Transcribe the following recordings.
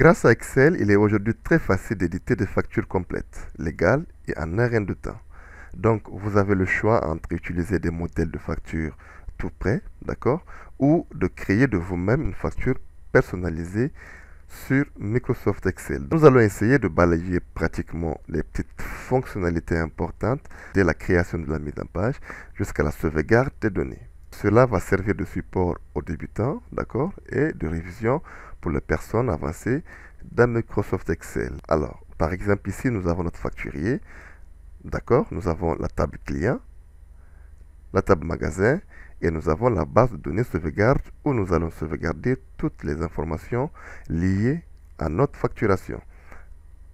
Grâce à Excel, il est aujourd'hui très facile d'éditer des factures complètes, légales et en un rien de temps. Donc, vous avez le choix entre utiliser des modèles de factures tout prêts, d'accord, ou de créer de vous-même une facture personnalisée sur Microsoft Excel. Nous allons essayer de balayer pratiquement les petites fonctionnalités importantes dès la création de la mise en page jusqu'à la sauvegarde des données. Cela va servir de support aux débutants, d'accord, et de révision pour les personnes avancées dans Microsoft Excel. Alors, par exemple, ici, nous avons notre facturier, d'accord, nous avons la table client, la table magasin, et nous avons la base de données sauvegarde où nous allons sauvegarder toutes les informations liées à notre facturation.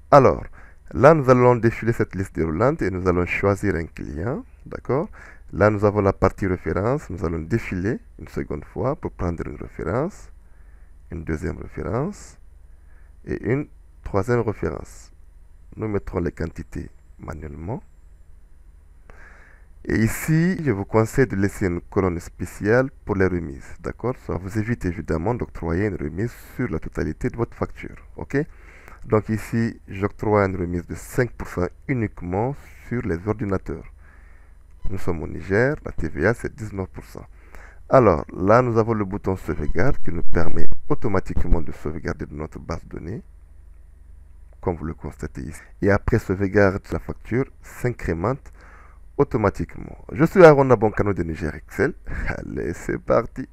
Alors, là, nous allons défiler cette liste déroulante et nous allons choisir un client, d'accord. Là, nous avons la partie référence. Nous allons défiler une seconde fois pour prendre une référence, une deuxième référence et une troisième référence. Nous mettrons les quantités manuellement. Et ici, je vous conseille de laisser une colonne spéciale pour les remises, d'accord? Ça vous évite évidemment d'octroyer une remise sur la totalité de votre facture, ok? Donc ici, j'octroie une remise de 5% uniquement sur les ordinateurs. Nous sommes au Niger, la TVA c'est 19%. Alors là, nous avons le bouton sauvegarde qui nous permet automatiquement de sauvegarder de notre base de données, comme vous le constatez ici. Et après sauvegarde, la facture s'incrémente automatiquement. Je suis Aaron Abonkano de Niger Excel. Allez, c'est parti.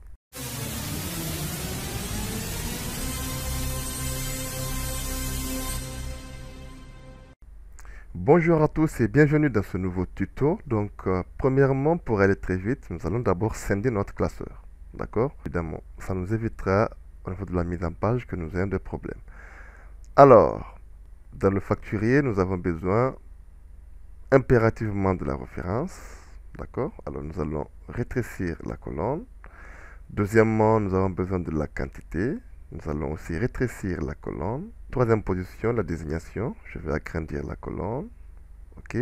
Bonjour à tous et bienvenue dans ce nouveau tuto. Donc, premièrement, pour aller très vite, nous allons d'abord scinder notre classeur. D'accord? Évidemment, ça nous évitera au niveau de la mise en page que nous ayons des problèmes. Alors, dans le facturier, nous avons besoin impérativement de la référence. D'accord? Alors, nous allons rétrécir la colonne. Deuxièmement, nous avons besoin de la quantité. Nous allons aussi rétrécir la colonne. Troisième position, la désignation. Je vais agrandir la colonne. OK.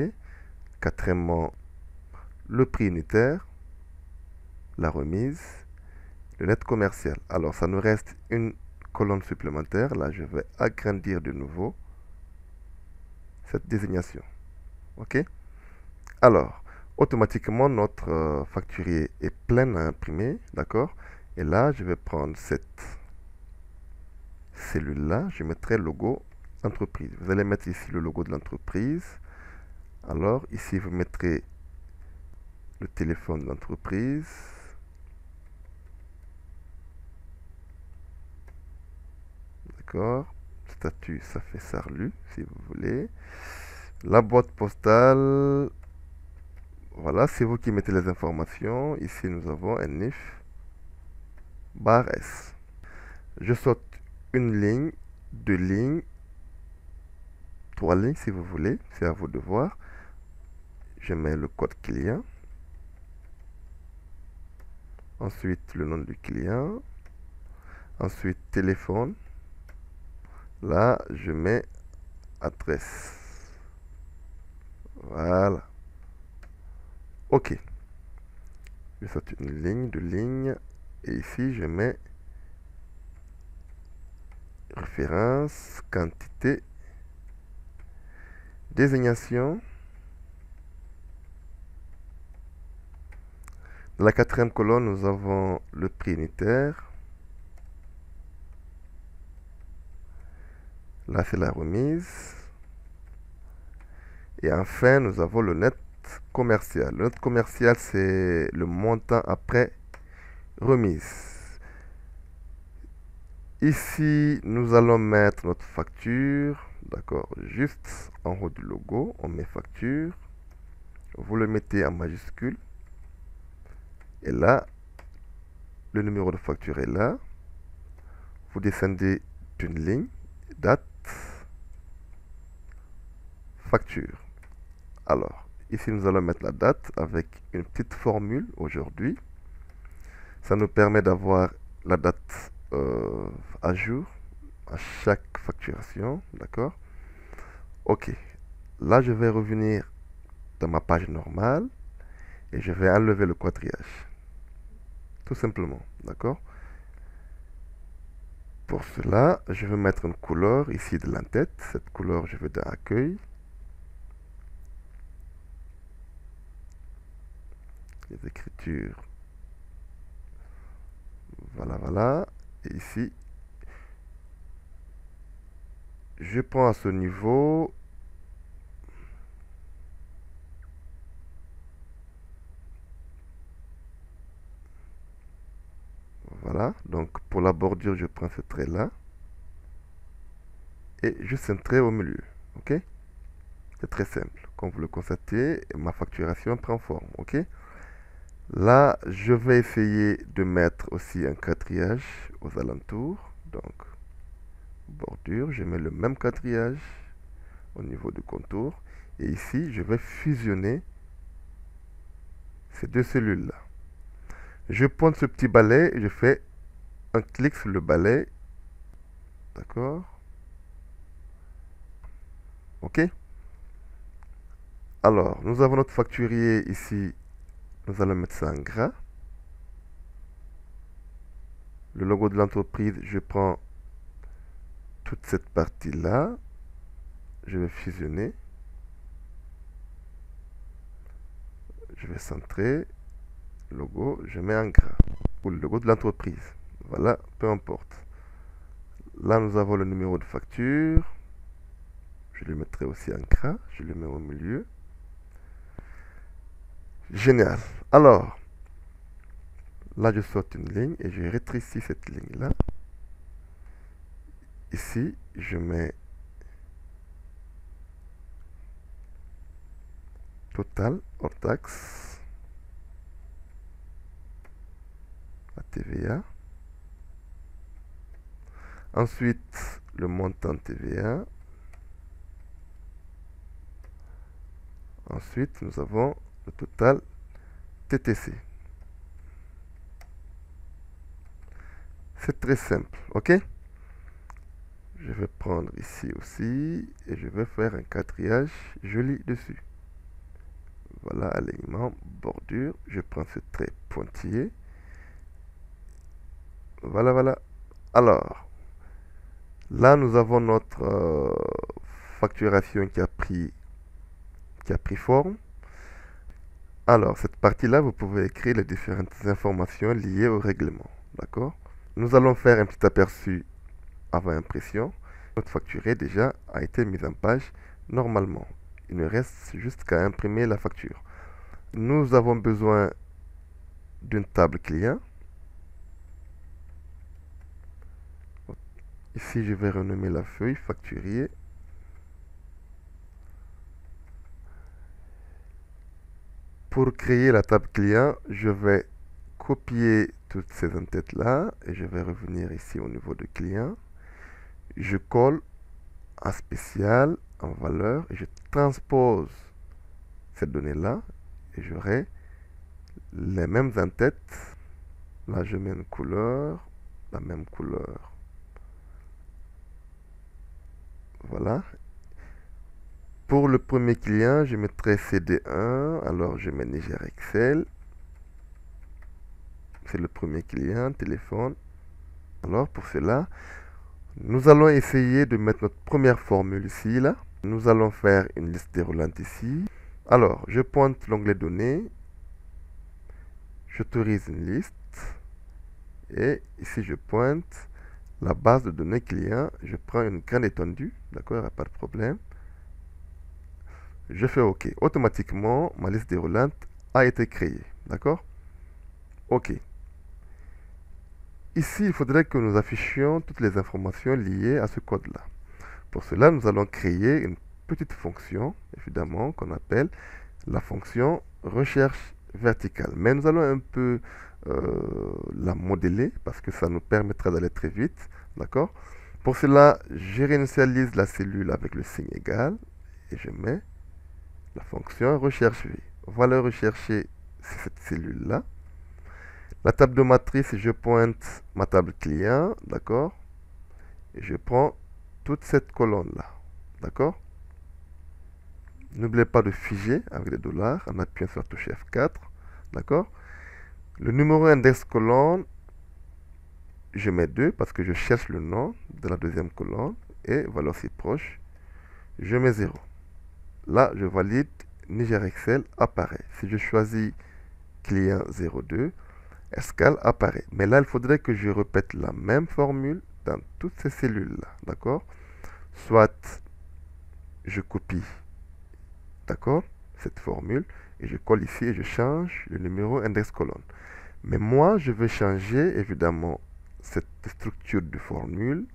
Quatrièmement, le prix unitaire, la remise, le net commercial. Alors, ça nous reste une colonne supplémentaire. Là, je vais agrandir de nouveau cette désignation. OK. Alors, automatiquement, notre facturier est plein à imprimer. D'accord. Et là, je vais prendre cette cellule-là. Je mettrai le logo entreprise. Vous allez mettre ici le logo de l'entreprise. Alors, ici, vous mettrez le téléphone de l'entreprise. D'accord. Statut, ça fait Sarlu, si vous voulez. La boîte postale. Voilà, c'est vous qui mettez les informations. Ici, nous avons un NIF barre S. Je saute une ligne, deux lignes, trois lignes si vous voulez. C'est à vous de voir. Je mets le code client. Ensuite, le nom du client. Ensuite, téléphone. Là, je mets adresse. Voilà. OK. Je saute une ligne, deux lignes. Et ici, je mets référence, quantité, désignation. Dans la quatrième colonne, nous avons le prix unitaire. Là, c'est la remise. Et enfin, nous avons le net commercial. Le net commercial, c'est le montant après remise. Ici, nous allons mettre notre facture. D'accord, juste en haut du logo, on met facture. Vous le mettez en majuscule. Et là, le numéro de facture est là. Vous descendez d'une ligne, date, facture. Alors, ici, nous allons mettre la date avec une petite formule aujourd'hui. Ça nous permet d'avoir la date à jour à chaque facturation. D'accord? OK. Là, je vais revenir dans ma page normale et je vais enlever le quadrillage. Tout simplement. D'accord? Pour cela, je vais mettre une couleur ici de l'entête. Cette couleur, je vais dans accueil. Les écritures. Voilà, voilà. Et ici, je prends à ce niveau. Voilà. Donc, pour la bordure, je prends ce trait-là. Et juste un trait au milieu. OK? C'est très simple. Comme vous le constatez, ma facturation prend forme. OK? Là, je vais essayer de mettre aussi un quatriage aux alentours. Donc, bordure, je mets le même quatriage au niveau du contour. Et ici, je vais fusionner ces deux cellules-là. Je pointe ce petit balai et je fais un clic sur le balai. D'accord? OK? Alors, nous avons notre facturier ici. Nous allons mettre ça en gras. Le logo de l'entreprise, je prends toute cette partie-là. Je vais fusionner. Je vais centrer. Logo, je mets en gras. Ou le logo de l'entreprise. Voilà, peu importe. Là, nous avons le numéro de facture. Je le mettrai aussi en gras. Je le mets au milieu. Génial. Alors, là, je saute une ligne et je rétrécis cette ligne-là. Ici, je mets total hors taxe, la TVA. Ensuite, le montant TVA. Ensuite, nous avons le total TTC. C'est très simple, ok? Je vais prendre ici aussi et je vais faire un quatriage joli dessus. Voilà, alignement, bordure. Je prends ce trait pointillé. Voilà, voilà. Alors, là, nous avons notre facturation qui a pris forme. Alors, cette partie-là, vous pouvez écrire les différentes informations liées au règlement. D'accord? Nous allons faire un petit aperçu avant impression. Notre facturé déjà a été mise en page normalement. Il ne reste juste qu'à imprimer la facture. Nous avons besoin d'une table client. Ici, je vais renommer la feuille facturier. Pour créer la table client, je vais copier toutes ces entêtes-là et je vais revenir ici au niveau de client. Je colle en spécial, en valeur, et je transpose cette donnée-là et j'aurai les mêmes entêtes. Là, je mets une couleur, la même couleur. Voilà. Pour le premier client, je mettrai CD1. Alors, je mets Niger Excel. C'est le premier client, téléphone. Alors, pour cela, nous allons essayer de mettre notre première formule ici, là. Nous allons faire une liste déroulante ici. Alors, je pointe l'onglet données. J'autorise une liste. Et ici, je pointe la base de données client. Je prends une grande étendue. D'accord, pas de problème. Je fais OK. Automatiquement, ma liste déroulante a été créée. D'accord? OK. Ici, il faudrait que nous affichions toutes les informations liées à ce code-là. Pour cela, nous allons créer une petite fonction, évidemment, qu'on appelle la fonction recherche verticale. Mais nous allons un peu la modeler parce que ça nous permettra d'aller très vite. D'accord? Pour cela, je réinitialise la cellule avec le signe égal et je mets la fonction recherche V. Valeur recherchée, c'est cette cellule-là. La table de matrice, je pointe ma table client, d'accord? Et je prends toute cette colonne-là, d'accord? N'oubliez pas de figer avec des dollars en appuyant sur la touche F4, d'accord? Le numéro index colonne, je mets 2 parce que je cherche le nom de la deuxième colonne et valeur si proche, je mets 0. Là, je valide, Niger Excel apparaît. Si je choisis client 02, escale apparaît. Mais là, il faudrait que je répète la même formule dans toutes ces cellules-là, d'accord? Soit je copie, d'accord, cette formule, et je colle ici et je change le numéro index colonne. Mais moi, je vais changer évidemment cette structure de formule.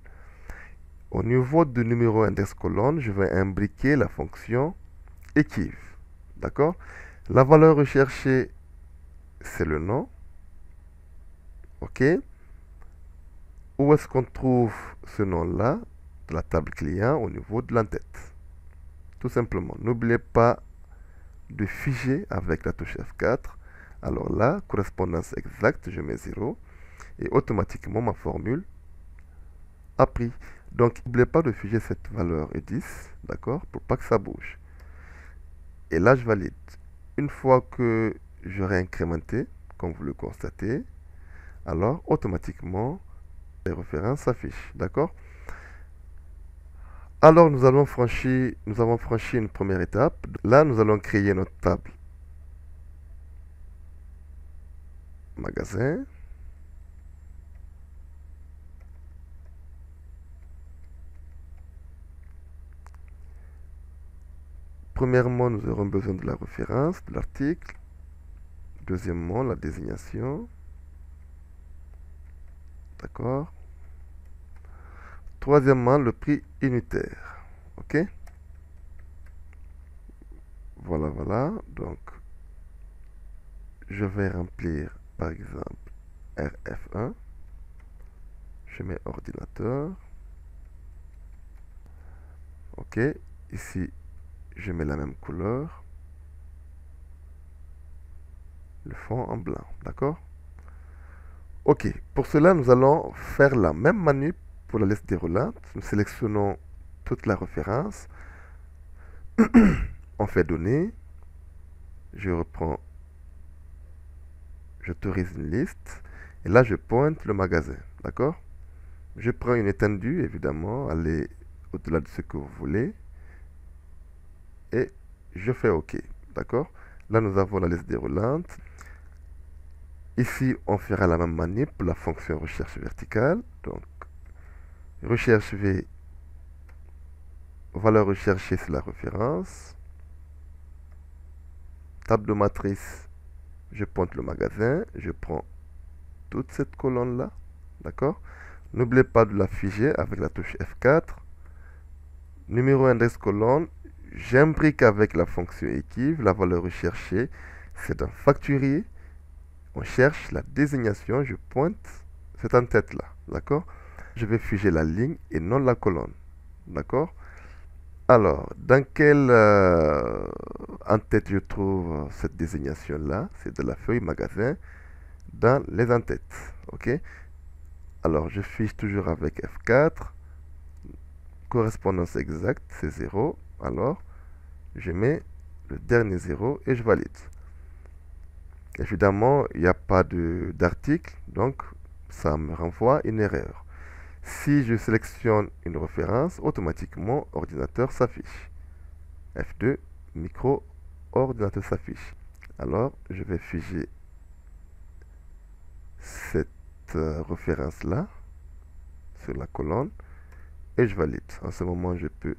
Au niveau du numéro index colonne, je vais imbriquer la fonction equiv. D'accord? La valeur recherchée, c'est le nom. OK? Où est-ce qu'on trouve ce nom-là? De la table client au niveau de l'entête. Tout simplement. N'oubliez pas de figer avec la touche F4. Alors là, correspondance exacte, je mets 0. Et automatiquement, ma formule a pris. Donc, n'oubliez pas de figer cette valeur et 10, d'accord, pour pas que ça bouge. Et là, je valide. Une fois que j'aurai incrémenté, comme vous le constatez, alors automatiquement, les références s'affichent, d'accord? Alors, nous avons franchi une première étape. Là, nous allons créer notre table magasin. Premièrement, nous aurons besoin de la référence, de l'article. Deuxièmement, la désignation. D'accord? Troisièmement, le prix unitaire. OK? Voilà, voilà. Donc, je vais remplir, par exemple, RF1. Je mets ordinateur. OK? Ici, je mets la même couleur. Le fond en blanc. D'accord? OK. Pour cela, nous allons faire la même manip pour la liste déroulante. Nous sélectionnons toute la référence. On fait données. Je reprends. J'autorise une liste. Et là, je pointe le magasin. D'accord? Je prends une étendue, évidemment. Allez au-delà de ce que vous voulez. Et je fais OK. D'accord? Là, nous avons la liste déroulante. Ici, on fera la même manip pour la fonction recherche verticale. Donc, recherche V, valeur recherchée, c'est la référence. Table de matrice, je pointe le magasin. Je prends toute cette colonne-là. D'accord? N'oubliez pas de la figer avec la touche F4. Numéro index colonne, j'imbrique avec la fonction equiv. La valeur recherchée, c'est un facturier. On cherche la désignation, je pointe cette en-tête là, d'accord? Je vais figer la ligne et non la colonne, d'accord? Alors, dans quelle en-tête je trouve cette désignation là? C'est de la feuille magasin dans les en-têtes, ok? Alors, je fiche toujours avec F4, correspondance exacte, c'est 0, alors je mets le dernier 0 et je valide. Évidemment, il n'y a pas d'article, donc ça me renvoie une erreur. Si je sélectionne une référence, automatiquement, ordinateur s'affiche. F2, micro, ordinateur s'affiche. Alors, je vais figer cette référence-là sur la colonne et je valide. En ce moment, je peux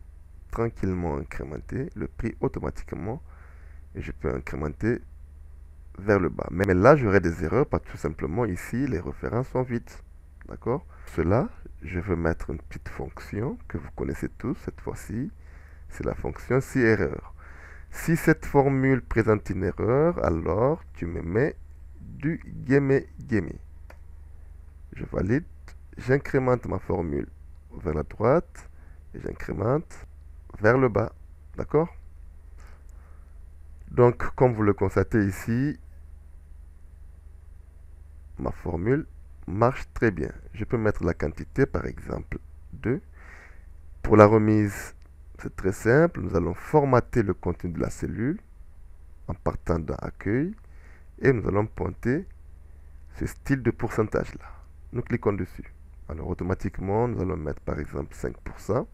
tranquillement incrémenter le prix automatiquement et je peux incrémenter vers le bas. Mais là, j'aurai des erreurs parce que tout simplement, ici, les références sont vides. D'accord? Cela, je vais mettre une petite fonction que vous connaissez tous cette fois-ci. C'est la fonction si erreur. Si cette formule présente une erreur, alors tu me mets du guémé. Je valide. J'incrémente ma formule vers la droite et j'incrémente vers le bas. D'accord? Donc, comme vous le constatez ici, ma formule marche très bien. Je peux mettre la quantité, par exemple, 2. Pour la remise, c'est très simple. Nous allons formater le contenu de la cellule en partant d'un accueil et nous allons pointer ce style de pourcentage-là. nous cliquons dessus. Alors automatiquement, nous allons mettre par exemple 5%.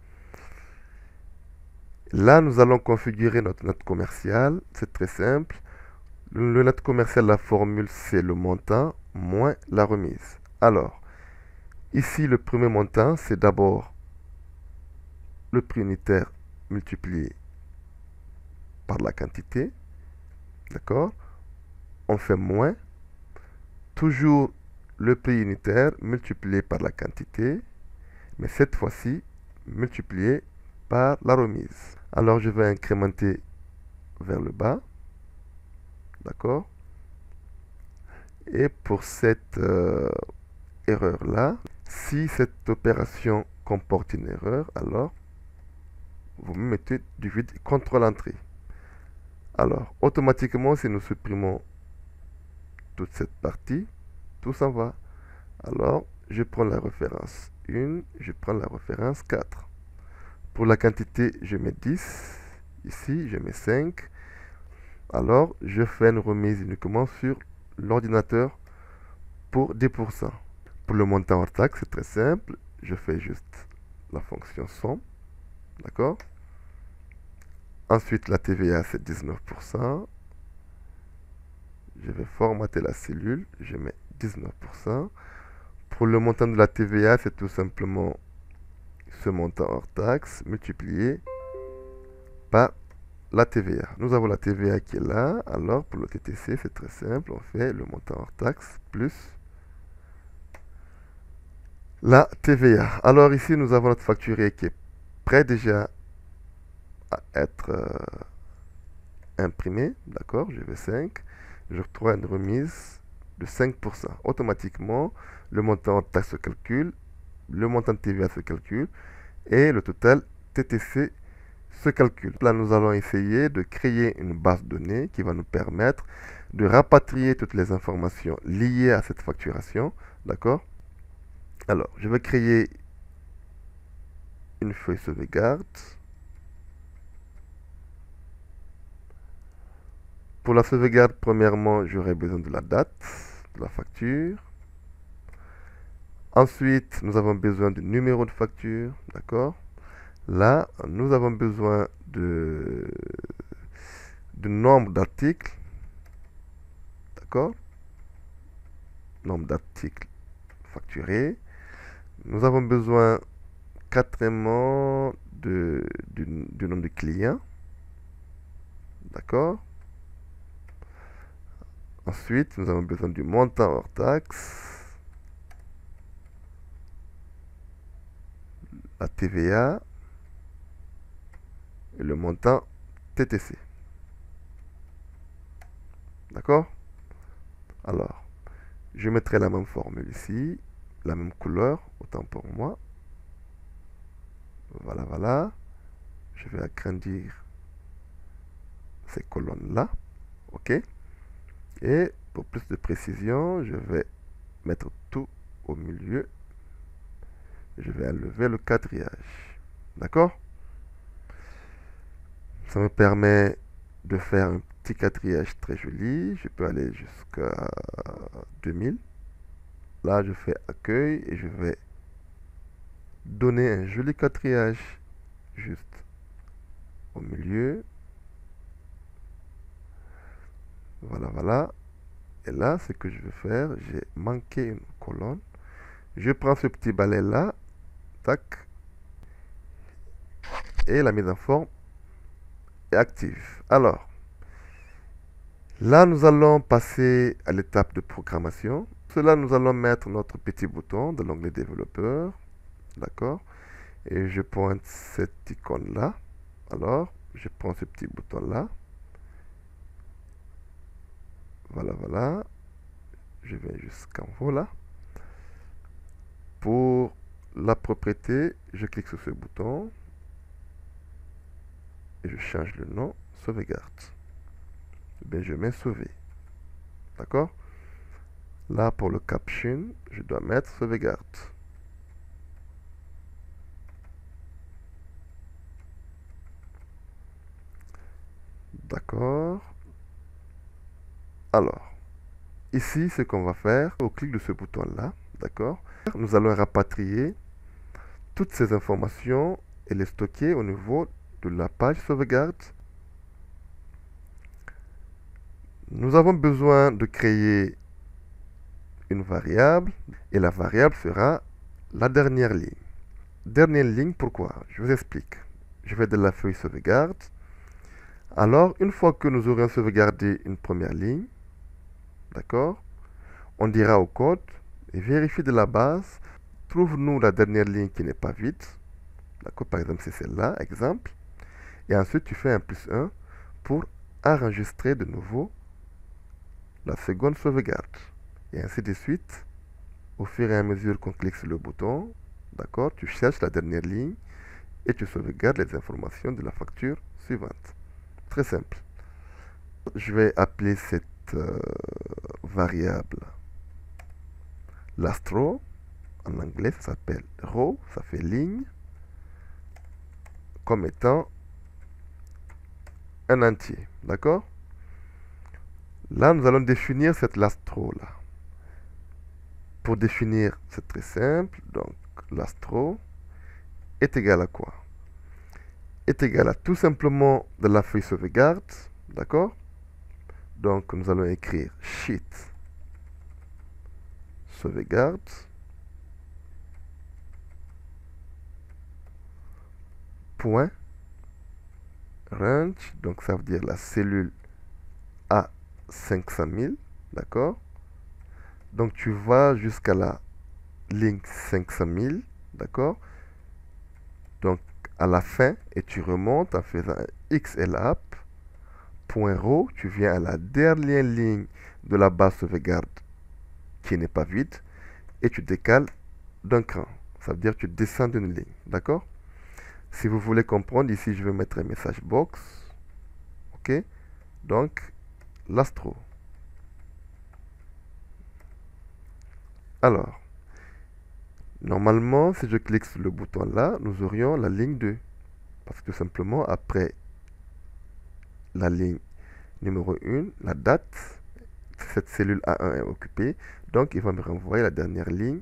Là, nous allons configurer notre note commerciale. C'est très simple. Le note commercial, la formule, c'est le montant moins la remise. Alors, ici, le premier montant, c'est d'abord le prix unitaire multiplié par la quantité. D'accord? On fait moins. Toujours le prix unitaire multiplié par la quantité, mais cette fois-ci multiplié par la remise. Alors je vais incrémenter vers le bas. D'accord? Et pour cette erreur-là, si cette opération comporte une erreur, alors vous mettez du vide contrôle entrée. Alors, automatiquement, si nous supprimons toute cette partie, tout s'en va. Alors, je prends la référence 1, je prends la référence 4. Pour la quantité, je mets 10. Ici, je mets 5. Alors, je fais une remise uniquement sur l'ordinateur pour 10%. Pour le montant hors taxe, c'est très simple. Je fais juste la fonction somme. D'accord? Ensuite, la TVA, c'est 19%. Je vais formater la cellule. Je mets 19%. Pour le montant de la TVA, c'est tout simplement ce montant hors taxe multiplié par la TVA. Nous avons la TVA qui est là. Alors, pour le TTC, c'est très simple. On fait le montant hors taxe plus la TVA. Alors ici, nous avons notre facturé qui est prêt déjà à être imprimé. D'accord? Je vais 5. Je retrouve une remise de 5%. Automatiquement, le montant hors taxe se calcule, le montant de TVA se calcule et le total TTC se calcule. Là, nous allons essayer de créer une base de données qui va nous permettre de rapatrier toutes les informations liées à cette facturation. D'accord? Alors, je vais créer une feuille sauvegarde. Pour la sauvegarde, premièrement, j'aurai besoin de la date de la facture. Ensuite, nous avons besoin du numéro de facture. D'accord? Là, nous avons besoin du nombre d'articles. D'accord? Nombre d'articles facturés. Nous avons besoin, quatrièmement, du nombre de clients. D'accord? Ensuite, nous avons besoin du montant hors taxe, la TVA et le montant TTC. D'accord? Alors, je mettrai la même formule ici, la même couleur, autant pour moi. Voilà, voilà. Je vais agrandir ces colonnes-là. OK? Et pour plus de précision, je vais mettre tout au milieu. Je vais enlever le quadrillage. D'accord? Ça me permet de faire un petit quadrillage très joli. Je peux aller jusqu'à 2000. Là, je fais accueil et je vais donner un joli quadrillage juste au milieu. Voilà, voilà. Et là, ce que je vais faire, j'ai manqué une colonne. Je prends ce petit balai là, tac, et la mise en forme est active. Alors, là, nous allons passer à l'étape de programmation. Pour cela, nous allons mettre notre petit bouton de l'onglet développeur. D'accord? Et je pointe cette icône là. Alors, je prends ce petit bouton là. Voilà, voilà. Je vais jusqu'en haut là. Pour la propriété, je clique sur ce bouton et je change le nom, sauvegarde. Ben, je mets sauver. D'accord? Là, pour le caption, je dois mettre sauvegarde. D'accord. Alors, ici, ce qu'on va faire, au clic de ce bouton-là, D'accord? Nous allons rapatrier toutes ces informations et les stocker au niveau de la page sauvegarde. Nous avons besoin de créer une variable et la variable sera la dernière ligne. Dernière ligne, pourquoi? Je vous explique. Je vais de la feuille sauvegarde. Alors, une fois que nous aurons sauvegardé une première ligne, d'accord, on dira au code et vérifie de la base, trouve-nous la dernière ligne qui n'est pas vide. D'accord, par exemple, c'est celle-là, exemple. Et ensuite, tu fais un +1 pour enregistrer de nouveau la seconde sauvegarde. Et ainsi de suite, au fur et à mesure qu'on clique sur le bouton, d'accord, tu cherches la dernière ligne et tu sauvegardes les informations de la facture suivante. Très simple. Je vais appeler cette variable last row. En anglais, ça s'appelle row, ça fait ligne, comme étant un entier. D'accord? Là, nous allons définir cette last row là. Pour définir, c'est très simple. Donc, last row est égal à quoi? Est égal à tout simplement de la feuille sauvegarde. D'accord? Donc, nous allons écrire sheet sauvegarde. Point range, donc ça veut dire la cellule à 500 000, d'accord? Donc tu vas jusqu'à la ligne 500 000, d'accord? Donc à la fin, et tu remontes en faisant un XLAP, point row, tu viens à la dernière ligne de la base sauvegarde qui n'est pas vide, et tu décales d'un cran. Ça veut dire que tu descends d'une ligne, d'accord? Si vous voulez comprendre, ici je vais mettre un message box, ok? Donc, last row. Alors, normalement, si je clique sur le bouton là, nous aurions la ligne 2. Parce que tout simplement, après la ligne numéro 1, la date, cette cellule A1 est occupée. Donc, il va me renvoyer la dernière ligne.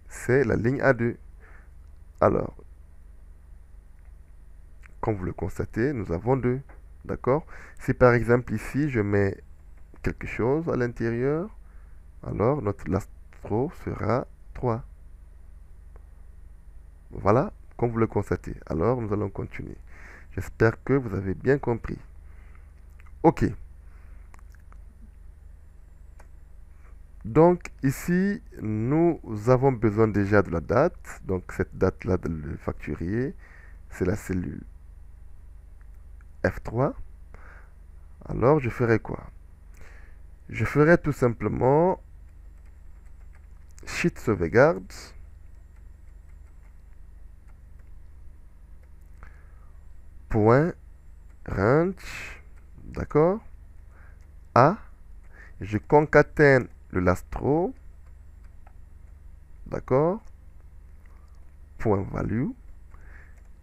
C'est la ligne A2. Alors, comme vous le constatez, nous avons 2. D'accord? Si par exemple ici, je mets quelque chose à l'intérieur, alors notre last row sera 3. Voilà, comme vous le constatez. Alors, nous allons continuer. J'espère que vous avez bien compris. OK. Donc, ici, nous avons besoin déjà de la date. Donc, cette date-là de le facturier, c'est la cellule F3. Alors, je ferai quoi? Je ferai tout simplement sheet sauvegarde. Point range, d'accord, A, je concatène le last row, d'accord, point value,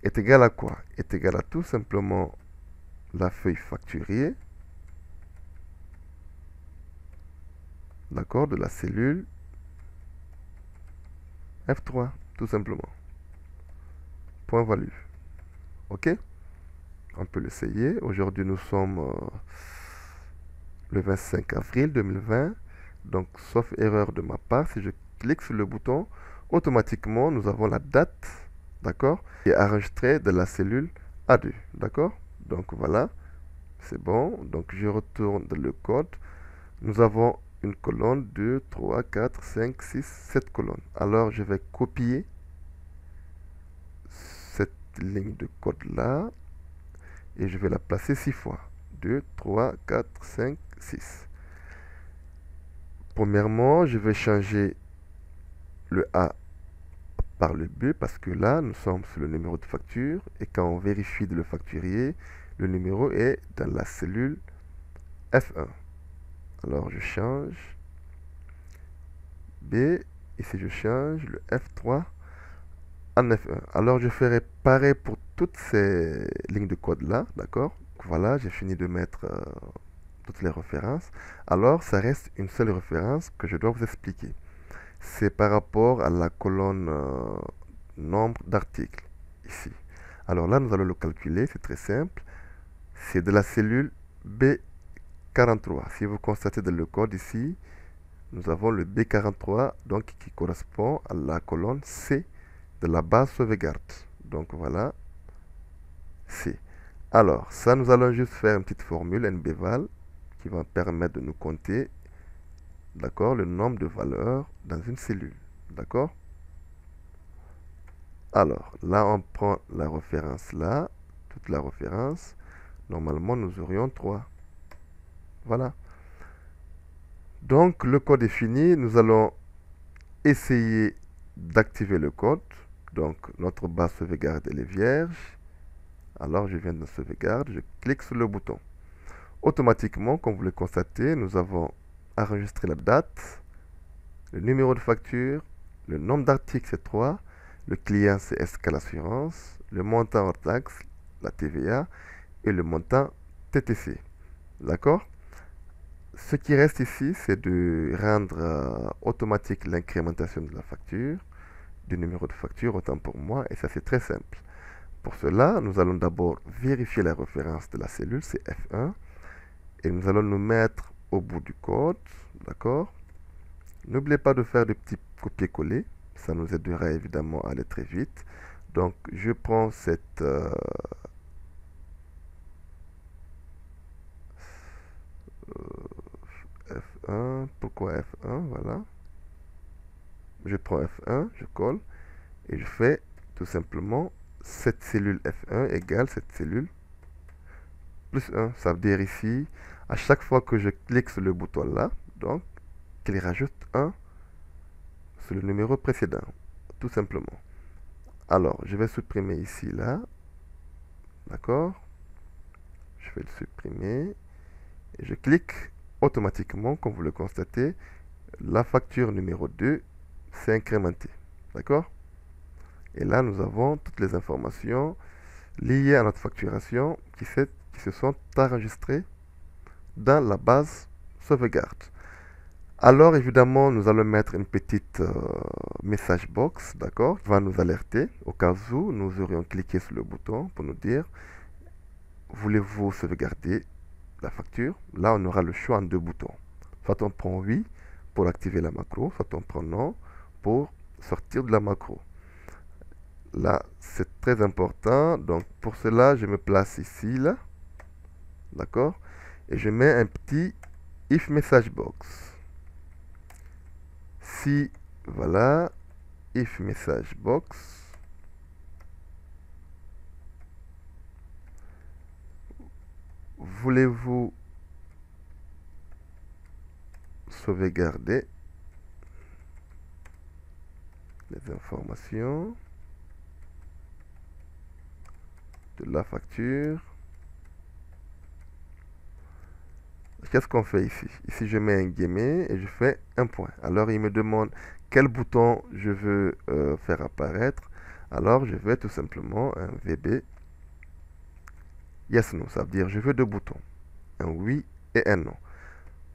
est égal à quoi? Est égal à tout simplement la feuille facturier, d'accord, de la cellule F3, tout simplement, point value, ok? On peut l'essayer. Aujourd'hui, nous sommes le 25 avril 2020. Donc, sauf erreur de ma part, si je clique sur le bouton, automatiquement, nous avons la date, d'accord, qui est enregistrée de la cellule A2, d'accord? Donc, voilà, c'est bon. Donc, je retourne dans le code. Nous avons une colonne, 2, 3, 4, 5, 6, 7 colonnes. Alors, je vais copier cette ligne de code-là et je vais la placer 6 fois. 2, 3, 4, 5, 6. Premièrement, je vais changer le A par le B parce que là, nous sommes sur le numéro de facture et quand on vérifie de le facturier, le numéro est dans la cellule F1. Alors, je change B. Ici, je change le F3 en F1. Alors, je ferai pareil pour toutes ces lignes de code-là, d'accord? Voilà, j'ai fini de mettre toutes les références. Alors, ça reste une seule référence que je dois vous expliquer. c'est par rapport à la colonne nombre d'articles, ici. Alors là, nous allons le calculer, c'est très simple. C'est de la cellule B43. Si vous constatez dans le code ici, nous avons le B43, donc qui correspond à la colonne C de la base sauvegarde. Donc voilà, C. Alors, ça, nous allons juste faire une petite formule NBval qui va permettre de nous compter, d'accord, le nombre de valeurs dans une cellule, d'accord. Alors, là, on prend la référence là, toute la référence. Normalement, nous aurions 3. Voilà. Donc, le code est fini. Nous allons essayer d'activer le code. Donc, notre base sauvegarde, elle est vierge. Alors, je viens de sauvegarde, je clique sur le bouton. Automatiquement, comme vous le constatez, nous avons enregistré la date, le numéro de facture, le nombre d'articles, c'est 3, le client, c'est SK l'assurance, le montant hors taxe, la TVA, et le montant TTC. D'accord? Ce qui reste ici, c'est de rendre automatique l'incrémentation de la facture, du numéro de facture, autant pour moi, et ça c'est très simple. Pour cela, nous allons d'abord vérifier la référence de la cellule, c'est F1, et nous allons nous mettre au bout du code, d'accord? N'oubliez pas de faire des petits copier-coller, ça nous aidera évidemment à aller très vite. Donc, je prends cette F1, pourquoi F1, voilà. Je prends F1, je colle, et je fais tout simplement cette cellule F1 égale cette cellule plus 1. Ça veut dire ici, à chaque fois que je clique sur le bouton là, donc, qu'il rajoute 1 sur le numéro précédent, tout simplement. Alors, je vais supprimer ici, là, d'accord? Je vais le supprimer, et je clique automatiquement, comme vous le constatez, la facture numéro 2 s'est incrémentée, d'accord? Et là, nous avons toutes les informations liées à notre facturation qui se sont enregistrées dans la base sauvegarde. Alors évidemment, nous allons mettre une petite message box, d'accord, qui va nous alerter au cas où nous aurions cliqué sur le bouton pour nous dire voulez-vous sauvegarder la facture. Là, on aura le choix en deux boutons. Soit on prend oui pour activer la macro, soit on prend non pour sortir de la macro. Là, c'est très important. Donc, pour cela, je me place ici, là. D'accord? Et je mets un petit if message box. Si, voilà, if message box. Voulez-vous sauvegarder les informations de la facture? Qu'est-ce qu'on fait ici? Ici, je mets un guillemot et je fais un point. Alors, il me demande quel bouton je veux faire apparaître. Alors, je vais tout simplement un VB yes no. Ça veut dire je veux deux boutons. Un oui et un non.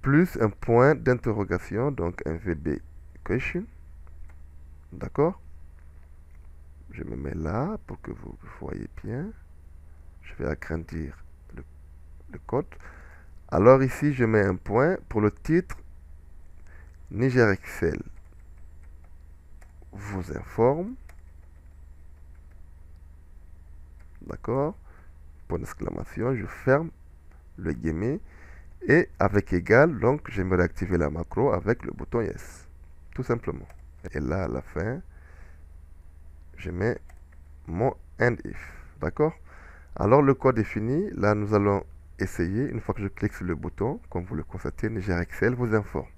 Plus un point d'interrogation, donc un VB question. D'accord? Je me mets là pour que vous voyez bien. Je vais agrandir le code. Alors ici, je mets un point pour le titre. Niger Excel vous informe. D'accord? Point d'exclamation, je ferme le guillemot. Et avec égal, donc j'aimerais activer la macro avec le bouton yes. Tout simplement. Et là, à la fin, je mets mon end if. D'accord? Alors le code est fini. Là, nous allons essayer. Une fois que je clique sur le bouton, comme vous le constatez, Niger Excel vous informe.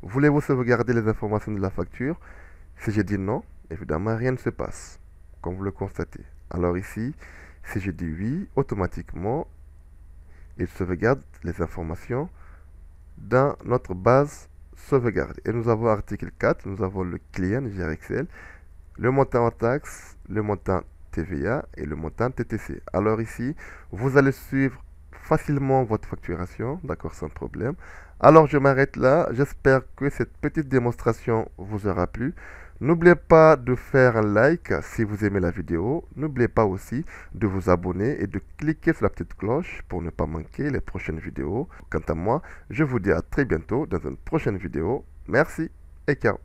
Voulez-vous sauvegarder les informations de la facture? Si je dis non, évidemment, rien ne se passe, comme vous le constatez. Alors ici, si je dis oui, automatiquement, il sauvegarde les informations dans notre base sauvegarde. Et nous avons article 4, nous avons le client Niger Excel, le montant en taxe, le montant TVA et le montant TTC. Alors ici, vous allez suivre facilement votre facturation, d'accord, sans problème. Alors je m'arrête là. J'espère que cette petite démonstration vous aura plu. N'oubliez pas de faire un like si vous aimez la vidéo. N'oubliez pas aussi de vous abonner et de cliquer sur la petite cloche pour ne pas manquer les prochaines vidéos. Quant à moi, je vous dis à très bientôt dans une prochaine vidéo. Merci et ciao.